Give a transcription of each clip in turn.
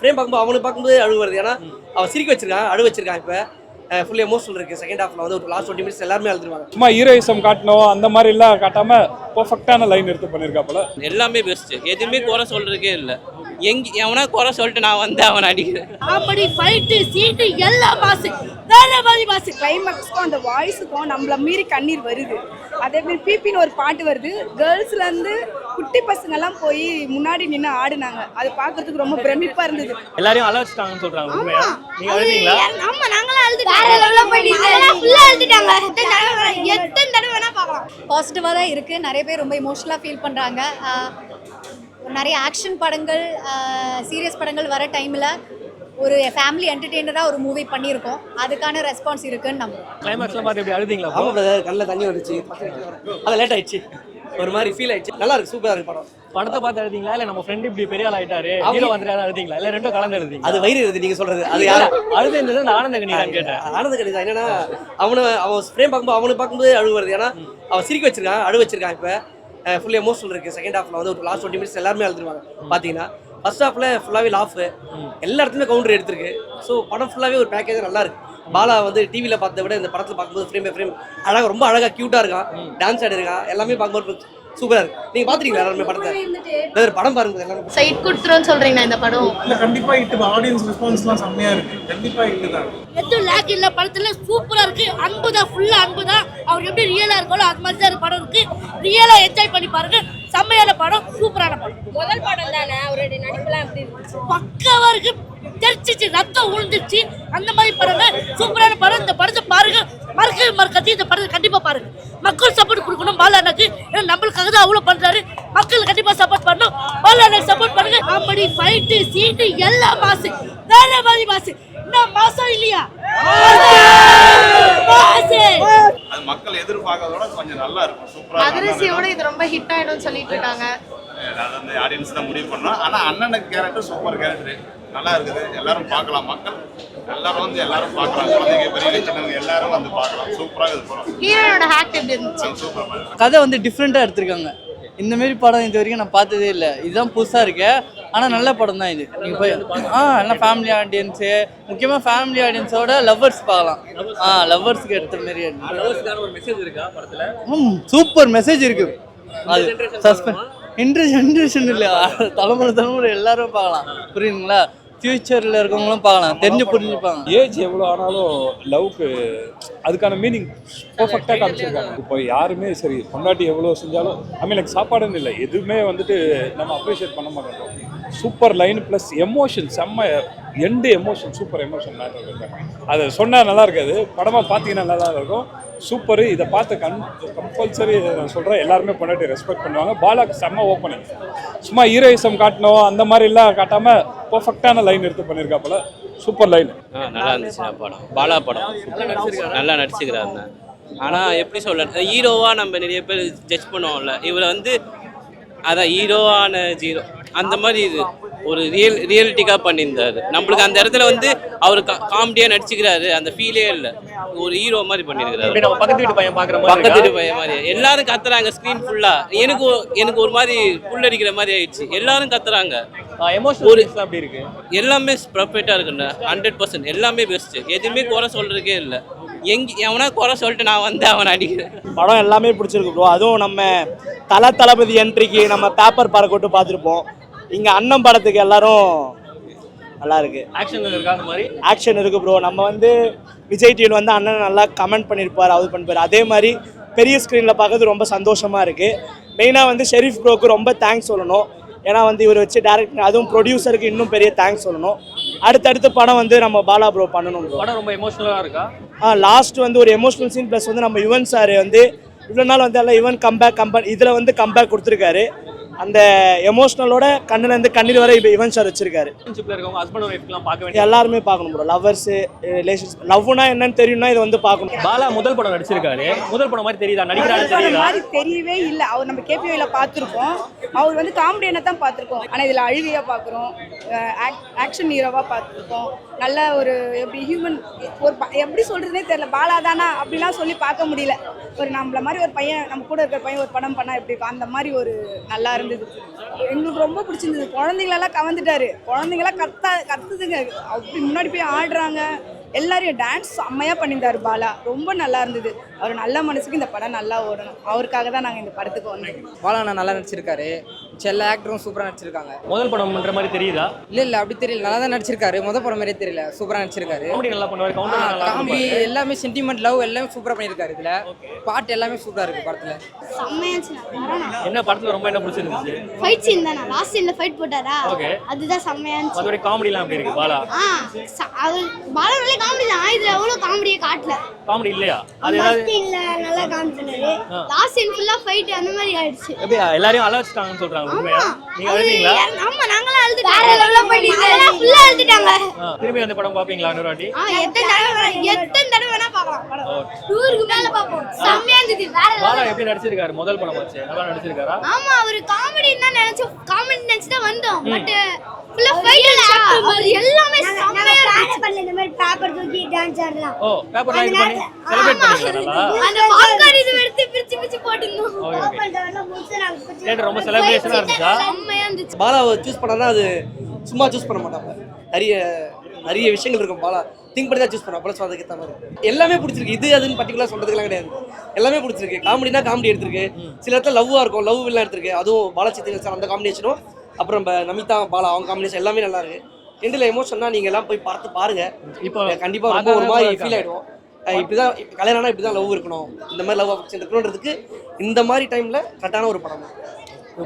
Frame பார்க்கும்போது அவனுக்கு பார்க்கும்போது அழுகு வருது. ஏன்னா அவன் சிரிக்க வச்சிருக்கான், அழு வச்சிருக்கான். இப்போ ஃபுல் எமோஷனல் இருக்குது. செகண்ட் ஹாஃபில் வந்து ஒரு லாஸ்ட் 20 மினிட்ஸ் எல்லாருமே அழுதுருவாங்க. சும்மா ஹீரோயிசம் காட்டணும் அந்த மாதிரிலாம் காட்டாமல் பர்ஃபெக்டான லைன் எடுத்து பண்ணியிருக்காப்புல. எல்லாமே பெஸ்ட்டு, எதுவுமே குறை சொல்கிறதுக்கே இல்லை. எவனா குறை சொல்லிட்டு நான் வந்து அவன் அடிக்கிறேன். காமெடி ஃபைட்டு சீட்டு எல்லாம் மாசு, வேற மாதிரி மாசு. கிளைமேக்ஸ்க்கும் அந்த வாய்ஸுக்கும் நம்மள மீறி கண்ணீர் வருது. அதே மாதிரி பிபின்னு ஒரு பாட்டு வருது. கேர்ள்ஸ்லேருந்து குட்டி பசங்கெல்லாம் போய் முன்னாடி நின்று ஆடுனாங்க. அது பார்க்கறதுக்கு ரொம்ப பிரமிப்பாக இருந்தது. எல்லாரையும் அழ வச்சுட்டாங்கன்னு சொல்கிறாங்க. உண்மையா நீங்கள் அழுதீங்களா? ஆமா, நாங்களாம் அழுதுட்டோம். வேற லெவல்ல போயிடுச்சு. ஃபுல்லா அழுதுட்டாங்க. எத்தனை தடவை வேணா பார்க்கலாம். பாசிட்டிவாக தான் இருக்குது. நிறைய பேர் ரொம்ப இமோஷனலாக ஃபீல் பண்ணுறாங்க. நிறைய ஆக்ஷன் படங்கள், சீரியஸ் படங்கள் வர டைமில் ஒரு ஃபேமிலி என்டர்டெய்னராக ஒரு மூவி பண்ணியிருக்கோம். அதுக்கான ரெஸ்பான்ஸ் இருக்குன்னு நம்புறோம். கிளைமேக்ஸ்லாம் பார்த்து எப்படி அழுதீங்களா? ஆமாம் பிரதர், கண்ணில் தண்ணி வந்துச்சு. அது லேட் ஆயிடுச்சு, ஒரு மாதிரி ஃபீல் ஆயிடுச்சு. நல்லா இருக்கு, சூப்பராக இருக்கு படம். படத்தை பார்த்து எழுதிங்களா இல்லை நம்ம ஃப்ரெண்டு இப்படி பெரிய ஆள் ஆயிட்டாரு ஹீரோ வந்துட்டாரு எழுதிங்களா இல்லை ரெண்டும் கலந்து எழுதிங்க? அது வயிறு எழுது நீங்கள் சொல்கிறது. அது யார் அழுது இருந்தது? அந்த ஆனந்த கணிதான் கேட்டேன். ஆனந்த கணிதான். என்னன்னா அவன் ஃப்ரேம் பார்க்கும்போது அவனுக்கு பார்க்கும்போது அழுகு வருது. ஏன்னா அவன் சிரிக்க வச்சிருக்கான், அழு வச்சிருக்கான். இப்போ ஃபுல் எமோஷனல் இருக்குது. செகண்ட் ஹாஃபில் வந்து ஒரு லாஸ்ட் 20 மினிட்ஸ் எல்லாருமே அழுதுருவாங்க. பார்த்தீங்கன்னா ஃபர்ஸ்ட் ஹாஃபில் ஃபுல்லாகவே லாஃப், எல்லா இடத்துலையுமே கவுண்டர் எடுத்திருக்கு. ஸோ படம் ஃபுல்லாகவே ஒரு பேக்கேஜ் நல்லா இருக்கு. பாலா வந்து டிவியில் பார்த்ததை விட இந்த படத்தில் பார்க்கும்போது ஃப்ரேம் பை ஃப்ரேம் அழகாக, ரொம்ப அழகாக க்யூட்டாக இருக்கான். டான்ஸ் ஆடிருக்கான். எல்லாமே பார்க்கும்போது சூப்பராக இருக்கு. நீங்கள் பார்த்துருக்கீங்களா எல்லாருமே படத்தை? படம் பாருங்க. எல்லாரும் சைட் கொடுத்துருன்னு சொல்றீங்களா இந்த படம்? இல்ல கண்டிப்பா ஹிட். ஆடியன்ஸ் ரெஸ்பான்ஸ்லாம் செம்மையா இருக்கு. கண்டிப்பா ஹிட் தான். எதுவும் லேக் இல்ல. படத்துல சூப்பரா இருக்கு. அன்பு தான், ஃபுல்லா அன்பு தான். அவர் எப்படி ரியலா இருக்காரோ அது மாதிரி தான் படம் இருக்கு. ரியலா என்ஜாய் பண்ணி பாருங்க. செம்மையான படம், சூப்பரான படம். முதல் படம் தானே, அவருடைய நடிப்புலாம் எப்படி இருந்துச்சு? பக்காவா இருக்கு. தெரிச்சிச்சு, ரத்தம் உழுந்துச்சு. அந்த மாதிரி படங்க சூப்பரான படம். இந்த படத்தை பாருங்க, மறக்கவே மறக்காது. இந்த படத்தை கண்டிப்பா பாருங்க. மக்கள் சப்போர்ட் கொடுக்கணும் பாலாண்ணாக்கு. ஏன்னா நம்மளுக்காக தான் அவ்வளோ பண்றாரு. மக்கள் கண்டிப்பா சப்போர்ட் பண்ணணும். பாலாண்ணாக்கு சப்போர்ட் பண்ணுங்க. காமெடி ஃபைட்டு சீட்டு எல்லாம் மாசு, வேற மாதிரி மாசு. என்ன மாசம் இல்லையா? அது மக்கள் எதிர்பார்க்கறதோட கொஞ்சம் நல்லா இருக்கும். சூப்பரா மகரிஷியோட இது ரொம்ப ஹிட் ஆயிடும்னு சொல்லிட்டு இருக்காங்க. அது வந்து ஆடியன்ஸ் தான் முடிவு பண்ணணும். ஆனா அண்ணனுக்கு கேரக்டர் சூப்பர் கேரக்டர், நல்லா இருக்குது. எல்லாரும் பார்க்கலாம். மக்கள் எல்லாரும் வந்து எல்லாரும் பார்க்கலாம். குழந்தைங்க பெரிய சின்னவங்க எல்லாரும் வந்து பார்க்கலாம். சூப்பரா இது படம். ஹீரோட ஆக்ட் எப்படி இருந்துச்சு? சூப்பரா. கதை வந்து டிஃப்ரெண்ட்டாக எடுத்திருக்காங்க. இந்தமாரி படம் இது வரைக்கும் நான் பார்த்ததே இல்லை. இதுதான் புதுசாக இருக்கு. ஆனால் நல்ல படம் தான் இது. நீங்கள் போய் எல்லாம் ஃபேமிலி ஆடியன்ஸு, முக்கியமாக ஃபேமிலி ஆடியன்ஸோட லவ்வர்ஸ் பார்க்கலாம். லவ்வர்ஸுக்கு எடுத்த மாரி ஒரு மெசேஜ் இருக்கா படத்துல? சூப்பர் மெசேஜ் இருக்கு. அது சஸ்பென்ஸ் ஜென்ரேஷன் இல்லை, தலைமுறை எல்லாரும் பார்க்கலாம். புரியுதுங்களா? ஃபியூச்சரில் இருக்கவங்களும் பார்க்கலாம், புரிஞ்சுப்பாங்க. ஏஜ் எவ்வளோ ஆனாலும் லவ்க்கு அதுக்கான மீனிங் பர்ஃபெக்டாக காமிச்சிருக்காங்க. இப்போ யாருமே சரி பொண்டாட்டி எவ்வளோ செஞ்சாலும் எனக்கு சாப்பாடுன்னு இல்லை, எதுவுமே வந்துட்டு நம்ம அப்ரிஷியேட் பண்ண மாட்டோம். சூப்பர் லைன் ப்ளஸ் எமோஷன், செம்ம end emotion, super emotion matter இருக்காங்க. அதை சொன்னால் நல்லா இருக்காது, படமாக பார்த்தீங்கன்னா நல்லா இருக்கும். சூப்பர். இதை பார்த்து கம்பல்சரி நான் சொல்கிறேன், எல்லாருமே பொண்டாட்டி ரெஸ்பெக்ட் பண்ணுவாங்க. பாலாக்கு செம்ம ஓப்பனிங். சும்மா ஹீரோயிசம் காட்டணும் அந்த மாதிரிலாம் காட்டாமல் பர்ஃபெக்டான லைன் எடுத்து பண்ணியிருக்காப்புல. Super line. நல்லா இருந்துச்சு படம். பாலா படம் நல்லா நடிச்சுக்கிறாங்க. ஆனால் எப்படி சொல்ல, ஹீரோவாக நம்ம நிறைய பேர் ஜட்ஜ் பண்ணுவோம்ல, இவரை வந்து அதான் ஹீரோவான ஜீரோ அந்த மாதிரி இது ஒரு ரியாலிட்டிக்காக பண்ணியிருந்தாரு. நம்மளுக்கு அந்த இடத்துல வந்து அவர் காமெடியாக நடிச்சுக்கிறாரு, அந்த ஃபீலே இல்லை. ஒரு ஹீரோ மாதிரி பண்ணியிருக்கிறாரு. நம்ம பக்கத்து வீட்டு பையன் பார்க்குற மாதிரி, பக்கத்து வீட்டு பையன் மாதிரி எல்லாரும் கத்துறாங்க ஸ்க்ரீன் ஃபுல்லாக. எனக்கு ஒரு மாதிரி புல்லடிக்கிற மாதிரி ஆயிடுச்சு. எல்லாரும் கத்துறாங்க. எமோஷனல் அப்படி இருக்கு. எல்லாமே பர்ஃபெக்டாக இருக்குண்ணா. 100% எல்லாமே பெஸ்ட்டு, எதுவுமே குறை சொல்கிறதுக்கே இல்லை. எவனா குறை சொல்லிட்டு நான் வந்து அவன் அடிக்கிறேன். படம் எல்லாமே பிடிச்சிருக்கு ப்ரோ. அதுவும் நம்ம தளபதி என்ட்ரிக்கு நம்ம பேப்பர் பறக்கொட்டு பார்த்துருப்போம். இங்கே அண்ணன் படத்துக்கு எல்லாரும் நல்லா இருக்கு. ஆக்ஷன் இருக்கா? அந்த மாதிரி ஆக்ஷன் இருக்கு ப்ரோ. நம்ம வந்து விஜய் டிவியில் வந்து அண்ணன் நல்லா கமெண்ட் பண்ணியிருப்பார், அது பண்ணிப்பார். அதே மாதிரி பெரிய ஸ்க்ரீனில் பார்க்கறது ரொம்ப சந்தோஷமாக இருக்குது. மெயினாக வந்து ஷெரீஃப் ப்ரோக்கு ரொம்ப தேங்க்ஸ் சொல்லணும். ஏன்னா வந்து இவர் வச்சு டேரக்ட், அதுவும் ப்ரொடியூசருக்கு இன்னும் பெரிய தேங்க்ஸ் சொல்லணும். அடுத்தடுத்து படம் வந்து நம்ம பாலா ப்ரோ பண்ணணும். படம் ரொம்ப எமோஷனலாக இருக்கா? லாஸ்ட் வந்து ஒரு எமோஷனல் சீன் ப்ளஸ் வந்து நம்ம யுவன் சார் வந்து இவ்வளோ நாள் வந்து எல்லாம் யுவன் கம்பேக் இதில் வந்து கம்பேக் கொடுத்துருக்காரு. அந்த எமோஷனலோட கண்ணுலேருந்து கண்ணீர் வரை இப்போ யுவன் சார் வச்சிருக்காரு. எல்லாருமே பார்க்கணும் ப்ரோ. லவ்வர்ஸு, ரிலேஷன்ஸ், லவ்னா என்னன்னு தெரியும்னா இதை வந்து பார்க்கணும். பாலா முதல் படம் நடிச்சிருக்காரு. முதல் படம் மாதிரி தெரியுதா? நடிக்கிறாரு மாதிரி தெரியவே இல்லை. அவர் நம்ம கேபிஐல பார்த்துருக்கோம். அவர் வந்து காமெடியான தான் பார்த்துருக்கோம். ஆனால் இதில் அழுவியாக பார்க்குறோம், ஆக்ஷன் ஹீரோவாக பார்த்துருக்கோம். நல்ல ஒரு எப்படி ஹியூமன் ஒரு எப்படி சொல்கிறதுனே தெரியல. பாலா தானா அப்படிலாம் சொல்லி பார்க்க முடியல. ஒரு நம்மள மாதிரி ஒரு பையன், நம்ம கூட இருக்கிற பையன் ஒரு படம் பண்ணால் எப்படி இருக்கும், அந்த மாதிரி ஒரு நல்லா இருக்கும். இருந்தது. எங்களுக்கு ரொம்ப பிடிச்சிருந்தது. குழந்தைங்களெல்லாம் கவர்ந்துட்டாரு. குழந்தைங்களாம் கத்துதுங்க. அப்படி முன்னாடி போய் ஆடுறாங்க. எல்லாரையும் டான்ஸ் செம்மையாக பண்ணியிருந்தாரு பாலா. ரொம்ப நல்லா இருந்தது. அவர் நல்ல மனசுக்கு இந்த படம் நல்லா ஓடணும். அவருக்காக தான் நாங்கள் இந்த படத்துக்கு வந்தோம். பாலா நல்லா நடிச்சிருக்காரு. எல்லா ஆக்டரும் சூப்பராக நடிச்சிருக்காங்க. முதல் படம்ன்ற மாதிரி தெரியுதா? இல்ல அப்படி தெரியல, நல்லா தான் நடிச்சிருக்காரு. முதல் படம் மாதிரியே தெரியல, சூப்பராக நடிச்சிருக்காரு. காமெடி நல்லா பண்ணுவாரு. கவுண்டர் நல்லா காமெடி எல்லாமே சென்டிமெண்ட் லவ் எல்லாமே சூப்பராக பண்ணியிருக்காரு. இதுல பாட்டு எல்லாமே சூப்பராக இருக்கு படத்துல. என்ன படத்துல ரொம்ப என்ன பிடிச்சிருந்துச்சு? ஃபைட் சீன் தானே, லாஸ்ட் சீன்ல ஃபைட் போட்டாரா, ஓகே, அதுதான் செம்மையா இருந்துச்சு. அதோட காமெடிலாம் எப்படி இருக்கு பாலா? அவர் பாலா நல்ல காமெடி தான். இதுல அவ்வளவு காமெடியே காட்டல. காமெடி இல்லையா? அது ஏதாவது இல்ல நல்லா காமிச்சாரு. லாஸ்ட் சீன் ஃபுல்லா ஃபைட் அந்த மாதிரி ஆயிடுச்சு. எப்படி எல்லாரையும் அழ வச்சிட்டாங்கன்னு சொல்றாங்க, உண்மையா? நீங்க அழுதீங்களா? ஆமா, நாங்களே அழுதுட்டோம். வேற லெவல்ல பண்ணிட்டாங்க. ஃபுல்லா அழுதுட்டாங்க. திரும்பி அந்த படம் பாப்பீங்களா இன்னொரு வாட்டி? எத்தனை தடவை வேணா பார்க்கலாம். டூருக்கு மேல பாப்போம். செம்மையா இருந்துது. வேற பாலா எப்படி நடிச்சிருக்காரு? முதல் படம் ஆச்சு, நல்லா நடிச்சிருக்காரா? ஆமா, அவர் காமெடி தான் நினைச்சோம். காமெடி நினைச்சு தான் வந்தோம். பட் ஃபுல்லா ஃபைட் அது எல்லாமே செம்மையா இருந்துச்சு. இந்த மாதிரி பேப்பர் தூக்கி டான்ஸ் ஆடலாம். ஓ, பேப்பர் லைட் பண்ணி செலிப்ரேட் பண்ணீங்களா? அந்த பாப்கார்ன் இது எடுத்து பிரிச்சு போட்டுனோம். கேட்ட ரொம்ப செலிப்ரேஷனா இருந்துச்சா? செம்மையா இருந்துச்சு. பாலாவை சூஸ் பண்ணா அது சும்மா சூஸ் பண்ண மாட்டாங்க. நிறைய விஷயங்கள் இருக்கும். பாலா திங்க் பண்ணி தான் சூஸ் பண்ணா. ப்ளஸ் அதுக்கு ஏற்ற மாதிரி எல்லாமே பிடிச்சிருக்கு. இது அதுன்னு பர்டிகுலர் சொல்றதுக்குலாம் கிடையாது. எல்லாமே பிடிச்சிருக்கு. காமெடினா காமெடி எடுத்திருக்கு. சில இடத்துல லவ்வாக இருக்கும், லவ் எல்லாம் எடுத்திருக்கு. அதுவும் பாலாச்சித்தி சார் அந்த காம்பினேஷனும், அப்புறம் நம்ம நமிதா பாலா அவங்க காம்பினேஷன் எல்லாமே நல்லா இருக்கு. எண்டில் எமோஷன்னா நீங்க எல்லாம் போய் பாருங்க. இப்போ கண்டிப்பா ரொம்ப ஒரு மாதிரி ஃபீல் ஆயிடும். இப்படிதான் கல்யாணம்னா இப்படிதான் லவ் இருக்கணும், இந்த மாதிரி லவ் ஆப்ஷன் இருக்கணுன்றதுக்கு இந்த மாதிரி டைம்ல கரெக்டான ஒரு படம்.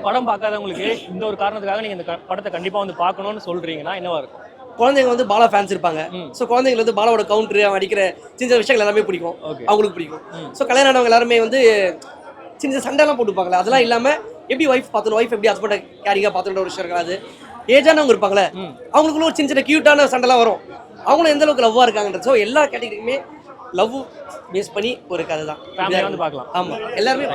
படம் பார்க்காதவங்களுக்கு இந்த ஒரு காரணத்துக்காக நீங்க இந்த படத்தை கண்டிப்பா வந்து பார்க்கணும்னு சொல்றீங்கன்னா என்னவா இருக்கும்? குழந்தைங்க வந்து பாலா ஃபேன்ஸ் இருப்பாங்க. ஸோ குழந்தைங்க வந்து பாலாவோட கவுண்டர், அவன் அடிக்கிற சின்ன சின்ன விஷயங்கள் எல்லாமே பிடிக்கும், அவங்களுக்கு பிடிக்கும். ஸோ கல்யாணம் ஆனவங்க எல்லாருமே வந்து சின்ன சின்ன சண்டைலாம் போட்டுப்பாங்களே, அதெல்லாம் இல்லாமல் எப்படி ஒய்ஃப் பார்த்துக்கணும், ஒய்ஃப் எப்படி ஹஸ்பண்டை கேரிங்காக பார்த்துக்கிற ஒரு விஷயம் இருக்காது. ஏஜானவங்க இருப்பாங்களே, அவங்களுக்குள்ள ஒரு சின்ன சின்ன க்யூட்டான சண்டைலாம் வரும். அவங்களும் எந்த அளவுக்கு லவ்வாக இருக்காங்கன்றது. ஸோ எல்லா கேட்டகரியுமே லவ் பேஸ் பண்ணி ஒரு கதை தான். வந்து பார்க்கலாம். ஆமாம், எல்லாருமே